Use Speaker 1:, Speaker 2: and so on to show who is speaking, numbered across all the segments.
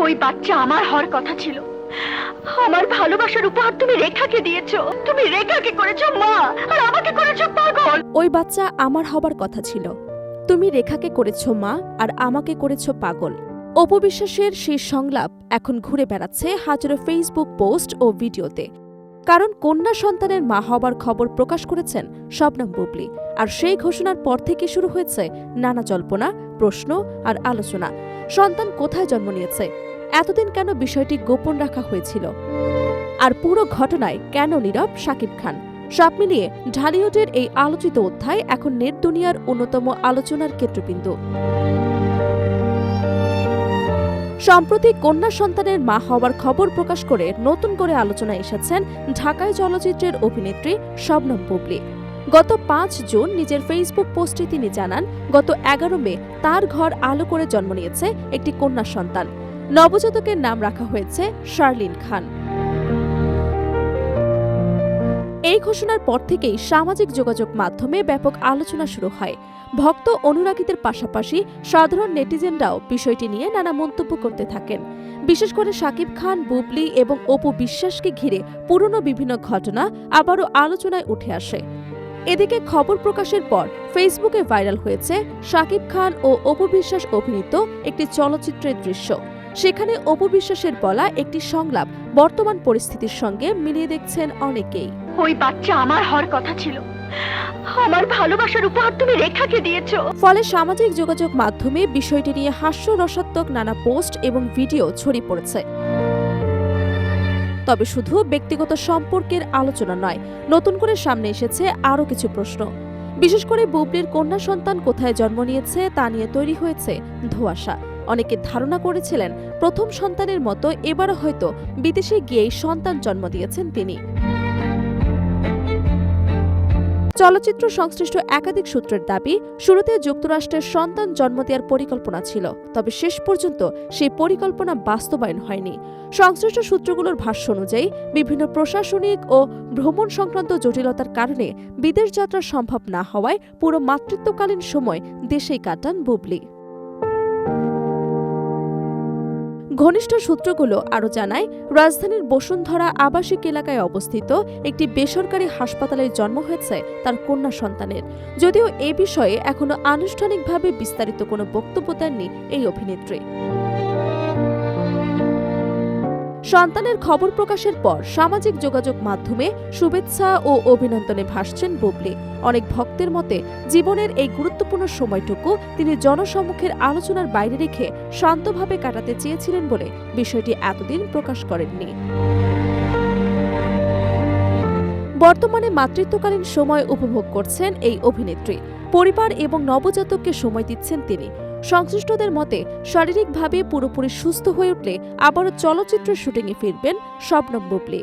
Speaker 1: ওই বাচ্চা আমার হওয়ার কথা ছিল। আমার ভালোবাসার উপহার তুমি রেখাকে দিয়েছো। তুমি রেখাকে করেছো মা, আর আমাকে করেছো পাগল।
Speaker 2: ওই বাচ্চা আমার হবার কথা ছিল। তুমি রেখাকে করেছো মা, আর আমাকে করেছো পাগল। অপু বিশ্বাসের সেই সংলাপ এখন ঘুরে বেড়াচ্ছে হাজারো ফেসবুক পোস্ট ও ভিডিওতে। কারণ কন্যা সন্তানের মা হবার খবর প্রকাশ করেছেন শবনম বুবলী। আর সেই ঘোষণার পর থেকে শুরু হয়েছে নানা জল্পনা, প্রশ্ন আর আলোচনা। সন্তান কোথায় জন্ম নিয়েছে? এতদিন কেন বিষয়টি গোপন রাখা হয়েছিল? আর পুরো ঘটনায় কেন নীরব শাকিব খান? সব মিলিয়ে ঢালিউডের এই আলোচিত অধ্যায় এখন নেট দুনিয়ার অন্যতম আলোচনার কেন্দ্রবিন্দু। সম্প্রতি কন্যা সন্তানের মা হওয়ার খবর প্রকাশ করে নতুন করে আলোচনায় এসেছেন ঢাকাই চলচ্চিত্রের অভিনেত্রী শবনম বুবলী। গত 5 জুন নিজের ফেসবুক পোস্টে তিনি জানান, গত 11 মে তার ঘর আলো করে জন্ম নিয়েছে একটি কন্যা সন্তান। নবজাতকের নাম রাখা হয়েছে শার্লিন খান। এই ঘোষণার পর থেকেই সামাজিক যোগাযোগ মাধ্যমে ব্যাপক আলোচনা শুরু হয়। ভক্ত অনুরাগীদের পাশাপাশি সাধারণ নেটিজেনরাও বিষয়টি নিয়ে নানা মন্তব্য করতে থাকেন। বিশেষ করে শাকিব খান, বুবলী এবং অপু বিশ্বাসকে ঘিরে পুরনো বিভিন্ন ঘটনা আবারও আলোচনায় উঠে আসে। এদিকে খবর প্রকাশের পর ফেসবুকে ভাইরাল হয়েছে শাকিব খান ও অপু বিশ্বাস অভিনীত একটি চলচ্চিত্রের দৃশ্য। সেখানে অপু বিশ্বাসের বলা একটি সংলাপ বর্তমান পরিস্থিতির সঙ্গে মিলিয়ে দেখছেন অনেকেই।
Speaker 1: ওই বাচ্চা আমার হওয়ার কথা ছিল। আমার ভালোবাসার উপহার তুমি রেখাকে দিয়েছো।
Speaker 2: ফলে সামাজিক যোগাযোগ মাধ্যমে বিষয়টি নিয়ে হাস্যরসাত্মক নানা পোস্ট এবং ভিডিও ছড়িয়ে পড়েছে। তবে শুধু ব্যক্তিগত সম্পর্কের আলোচনা নয়, নতুন করে সামনে এসেছে আরও কিছু প্রশ্ন। বিশেষ করে বুবলীর কন্যা সন্তান কোথায় জন্ম নিয়েছে তা নিয়ে তৈরি হয়েছে ধোঁয়াশা। অনেকে ধারণা করেছিলেন প্রথম সন্তানের মতো এবারও হয়তো বিদেশে গিয়েই সন্তান জন্ম দিয়েছেন তিনি। চলচ্চিত্র সংশ্লিষ্ট একাধিক সূত্রের দাবি, শুরুতে যুক্তরাষ্ট্রের সন্তান জন্ম দেওয়ার পরিকল্পনা ছিল, তবে শেষ পর্যন্ত সেই পরিকল্পনা বাস্তবায়ন হয়নি। সংশ্লিষ্ট সূত্রগুলোর ভাষ্য অনুযায়ী বিভিন্ন প্রশাসনিক ও ভ্রমণ সংক্রান্ত জটিলতার কারণে বিদেশ যাত্রা সম্ভব না হওয়ায় পুরো মাতৃত্বকালীন সময় দেশেই কাটান বুবলী। ঘনিষ্ঠ সূত্রগুলো আরও জানায়, রাজধানীর বসুন্ধরা আবাসিক এলাকায় অবস্থিত একটি বেসরকারি হাসপাতালে জন্ম হয়েছে তার কন্যা সন্তানের। যদিও এ বিষয়ে এখনো আনুষ্ঠানিকভাবে বিস্তারিত কোনো বক্তব্য দেননি এই অভিনেত্রী। সন্তানের খবর প্রকাশের পর সামাজিক যোগাযোগ মাধ্যমে শুভেচ্ছা ও অভিনন্দনে ভাসছেন বুবলী। অনেক ভক্তের মতে জীবনের এই গুরুত্বপূর্ণ সময়টুকু তিনি জনসম্মুখের আলোচনার বাইরে রেখে শান্তভাবে কাটাতে চেয়েছিলেন বলে বিষয়টি এতদিন প্রকাশ করেননি। বর্তমানে মাতৃত্বকালীন সময় উপভোগ করছেন এই অভিনেত্রী। পরিবার এবং নবজাতককে সময় দিচ্ছেন তিনি। সংশ্লিষ্টদের মতে শারীরিকভাবে পুরোপুরি সুস্থ হয়ে উঠলে আবারও চলচ্চিত্রের শুটিংয়ে ফিরবেন শবনম বুবলী।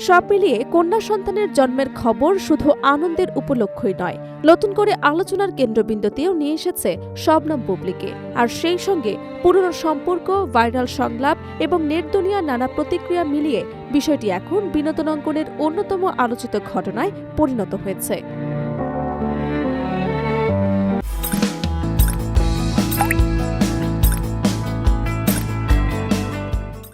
Speaker 2: সব মিলিয়ে কন্যা সন্তানের জন্মের খবর শুধু আনন্দের উপলক্ষই নয়, নতুন করে আলোচনার কেন্দ্রবিন্দুতেও নিয়ে এসেছে শবনম বুবলীকে। আর সেই সঙ্গে পুরনো সম্পর্ক, ভাইরাল সংলাপ এবং নেট দুনিয়ার নানা প্রতিক্রিয়া মিলিয়ে বিষয়টি এখন বিনোদন অঙ্গনের অন্যতম আলোচিত ঘটনায় পরিণত হয়েছে।